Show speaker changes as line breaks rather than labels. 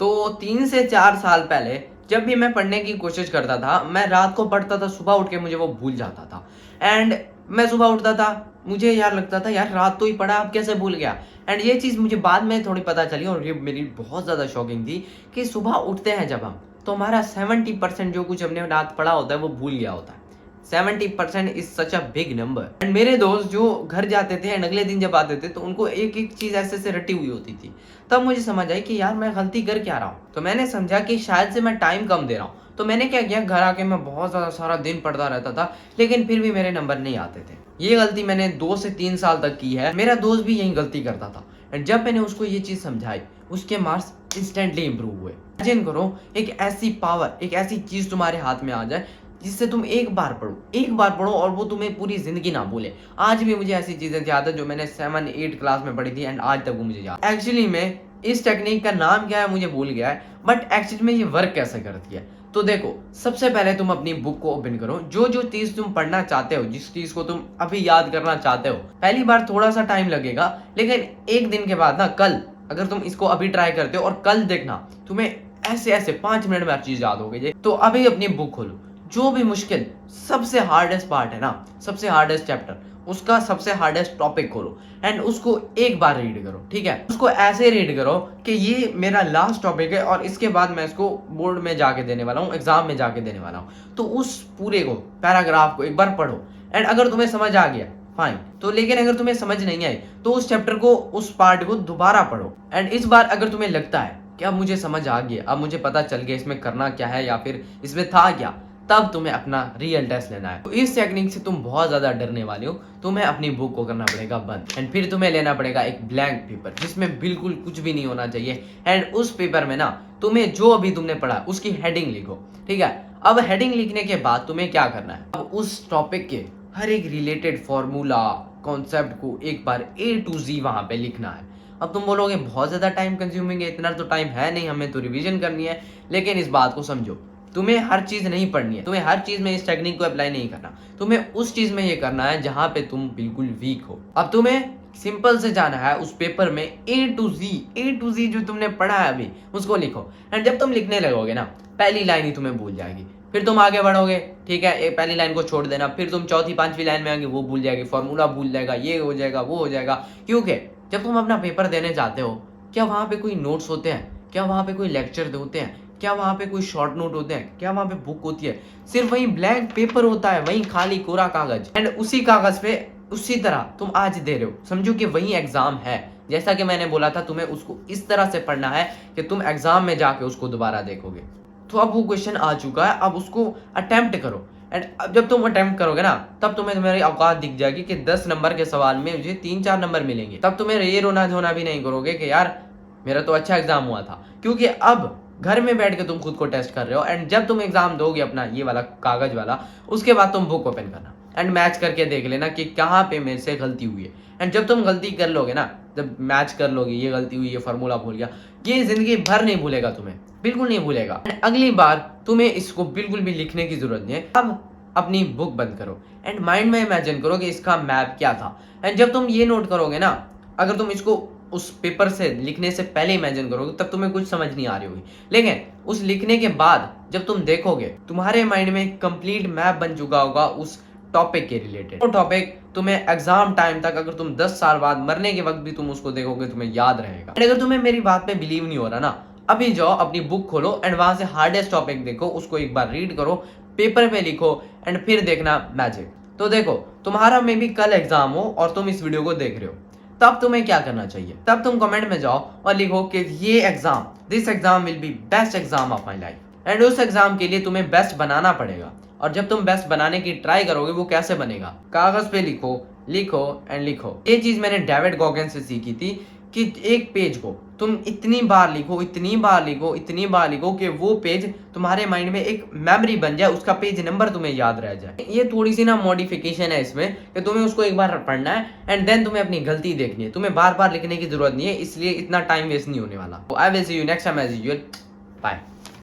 तो 3 से 4 साल पहले जब भी मैं पढ़ने की कोशिश करता था, मैं रात को पढ़ता था, सुबह उठ के मुझे वो भूल जाता था। एंड मैं सुबह उठता था, मुझे यार लगता था यार रात तो ही पढ़ा, अब कैसे भूल गया। एंड ये चीज़ मुझे बाद में थोड़ी पता चली और ये मेरी बहुत ज़्यादा शॉकिंग थी कि सुबह उठते हैं जब हम, तो हमारा 70% जो कुछ हमने रात पढ़ा होता है वो भूल गया होता है। 70% is such a big number. And मेरे दोस्त जो घर जाते थे एंड अगले दिन जब आते थे तो उनको एक एक चीज ऐसे से रटी हुई होती थी। तब मुझे समझ आई कि यार मैं गलती कर क्या रहा हूँ। तो मैंने समझा कि शायद से मैं टाइम कम दे रहा हूँ। तो मैंने क्या किया, घर आके मैं बहुत ज्यादा सारा दिन पढ़ता रहता था, लेकिन फिर भी मेरे नंबर नहीं आते थे। ये गलती मैंने 2 से 3 साल तक की है। मेरा दोस्त भी यही गलती करता था एंड जब मैंने उसको ये चीज समझाई, उसके मार्क्स इंस्टेंटली इंप्रूव हुए। इमेजिन करो एक ऐसी पावर, एक ऐसी चीज तुम्हारे हाथ में आ जाए जिससे तुम एक बार पढ़ो और वो तुम्हें पूरी जिंदगी ना भूले। आज भी मुझे ऐसी चीजें याद है जो मैंने 7-8 क्लास में पढ़ी थी एंड आज तक वो मुझे याद। एक्चुअली में इस टेक्निक का नाम क्या है मुझे भूल गया है, बट एक्चुअली में ये वर्क कैसे करती है। तो देखो, सबसे पहले तुम अपनी बुक को ओपन करो, जो जो चीज तुम पढ़ना चाहते हो, जिस चीज को तुम अभी याद करना चाहते हो। पहली बार थोड़ा सा टाइम लगेगा, लेकिन एक दिन के बाद ना, कल अगर तुम इसको अभी ट्राई करते हो और कल देखना तुम्हें ऐसे ऐसे 5 मिनट में हर चीज याद हो गई। तो अभी अपनी बुक खोलो, जो भी मुश्किल सबसे हार्डेस्ट पार्ट है ना, सबसे हार्डेस्ट चैप्टर, उसका सबसे हार्डेस्ट टॉपिक खोलो एंड उसको एक बार रीड करो। ठीक है, उसको ऐसे रीड करो कि ये मेरा लास्ट टॉपिक है और इसके बाद मैं इसको बोर्ड में जाके देने वाला हूँ, एग्जाम में जाके देने वाला हूँ। तो उस पूरे को, पैराग्राफ को एक बार पढ़ो एंड अगर तुम्हें समझ आ गया फाइन, तो लेकिन अगर तुम्हें समझ नहीं आई तो उस चैप्टर को, उस पार्ट को दोबारा पढ़ो। एंड इस बार अगर तुम्हें लगता है कि अब मुझे समझ आ गया, अब मुझे पता चल गया इसमें करना क्या है या फिर इसमें था क्या, तब तुम्हें अपना रियल टेस्ट लेना है। तो इस टेक्निक से तुम बहुत ज्यादा डरने वाले हो। तुम्हें अपनी बुक को करना पड़ेगा बंद एंड फिर तुम्हें लेना पड़ेगा एक ब्लैंक पेपर जिसमें बिल्कुल कुछ भी नहीं होना चाहिए। एंड उस पेपर में ना तुम्हें जो अभी तुमने पढ़ा उसकी हेडिंग लिखो। ठीक है, अब हेडिंग लिखने के बाद तुम्हें क्या करना है, अब उस टॉपिक के हर एक रिलेटेड फॉर्मूला, कॉन्सेप्ट को एक बार A to Z वहां पे लिखना है। अब तुम बोलोगे बहुत ज्यादा टाइम कंज्यूमिंग है, इतना तो टाइम है नहीं, हमें तो रिवीजन करनी है। लेकिन इस बात को समझो, तुम्हें हर चीज नहीं पढ़नी है, तुम्हें हर चीज में इस टेक्निक को अप्लाई नहीं करना, तुम्हें उस चीज में ये करना है जहां पे तुम बिल्कुल वीक हो। अब तुम्हें सिंपल से जाना है उस पेपर में A to Z जो तुमने पढ़ा है अभी उसको लिखो। एंड जब तुम लिखने लगोगे ना, पहली लाइन ही तुम्हें भूल जाएगी, फिर तुम आगे बढ़ोगे। ठीक है, एक पहली लाइन को छोड़ देना, फिर तुम चौथी 5वीं लाइन में आगे वो भूल जाएगी, फॉर्मूला भूल जाएगा, ये हो जाएगा, वो हो जाएगा। क्योंकि जब तुम अपना पेपर देने जाते हो, क्या वहां पे कोई नोट्स होते हैं, क्या वहां पे कोई लेक्चर होते हैं, क्या वहां पे कोई शॉर्ट नोट होते हैं, क्या वहां पे बुक होती है? सिर्फ वही ब्लैंक पेपर होता है, वही खाली कोरा कागज। एंड उसी कागज पे उसी तरह तुम आज दे रहे हो, समझो कि वही एग्जाम है। जैसा कि मैंने बोला था, तुम्हें उसको इस तरह से पढ़ना है कि तुम एग्जाम में जाके उसको दोबारा देखोगे। तो अब वो क्वेश्चन आ चुका है, अब उसको अटेम्प्ट करो। एंड अब जब तुम अटेम्प्ट करोगे ना, तब तुम्हें तुम्हारी औकात दिख जाएगी कि 10 नंबर के सवाल में मुझे 3-4 नंबर मिलेंगे। तब तुम्हें ये रोना धोना भी नहीं करोगे कि यार मेरा तो अच्छा एग्जाम हुआ था, क्योंकि अब घर में बैठ के तुम खुद को टेस्ट कर रहे हो। एंड जब तुम एग्जाम दोगे अपना ये वाला कागज वाला, उसके बाद तुम बुक ओपन करना एंड मैच करके देख लेना कि कहाँ पे मेरे से गलती हुई है। एंड जब तुम गलती कर लोगे ना, जब मैच कर लोगे, ये गलती हुई, ये फॉर्मूला भूल गया, ये जिंदगी भर नहीं भूलेगा, तुम्हें बिल्कुल नहीं भूलेगा। अगली बार तुम्हें इसको बिल्कुल भी लिखने की जरूरत नहीं है। अब अपनी बुक बंद करो एंड माइंड में इमेजिन करो कि इसका मैप क्या था। एंड जब तुम ये नोट करोगे ना, अगर तुम इसको उस पेपर से लिखने से पहले इमेजिन करोगे तब तुम्हें कुछ समझ नहीं आ रही होगी, लेकिन उस लिखने के बाद जब तुम देखोगे, तुम्हारे माइंड में कंप्लीट मैप बन चुका होगा उस टॉपिक के रिलेटेड। वो टॉपिक तुम्हें एग्जाम टाइम तक, अगर तुम 10 साल बाद मरने के वक्त भी तुम उसको देखोगे, तुम्हें याद रहेगा। अगर तुम्हें मेरी बात पे बिलीव नहीं हो रहा ना, अभी जाओ अपनी बुक खोलो एंड वहां से हार्डेस्ट टॉपिक देखो, उसको एक बार रीड करो, पेपर पे लिखो एंड फिर देखना मैजिक। तो देखो, तुम्हारा मे भी कल एग्जाम हो और तुम इस वीडियो को देख रहे हो, तब तुम्हें क्या करना चाहिए? तब तुम कमेंट में जाओ और लिखो कि ये exam, this exam will be best exam of my life. And उस एग्जाम के लिए तुम्हें बेस्ट बनाना पड़ेगा। और जब तुम बेस्ट बनाने की ट्राई करोगे, वो कैसे बनेगा? कागज पे लिखो, लिखो एंड लिखो। ये चीज मैंने डेविड गॉगिन्स से सीखी थी कि एक पेज को तुम इतनी बार लिखो, इतनी बार लिखो, इतनी बार लिखो कि वो पेज तुम्हारे माइंड में एक मेमोरी बन जाए, उसका पेज नंबर तुम्हें याद रह जाए। ये थोड़ी सी ना मॉडिफिकेशन है इसमें कि तुम्हें उसको एक बार पढ़ना है एंड देन तुम्हें अपनी गलती देखनी है, तुम्हें बार बार लिखने की जरूरत नहीं है, इसलिए इतना टाइम वेस्ट नहीं होने वाला। I will see you next time as usual, bye.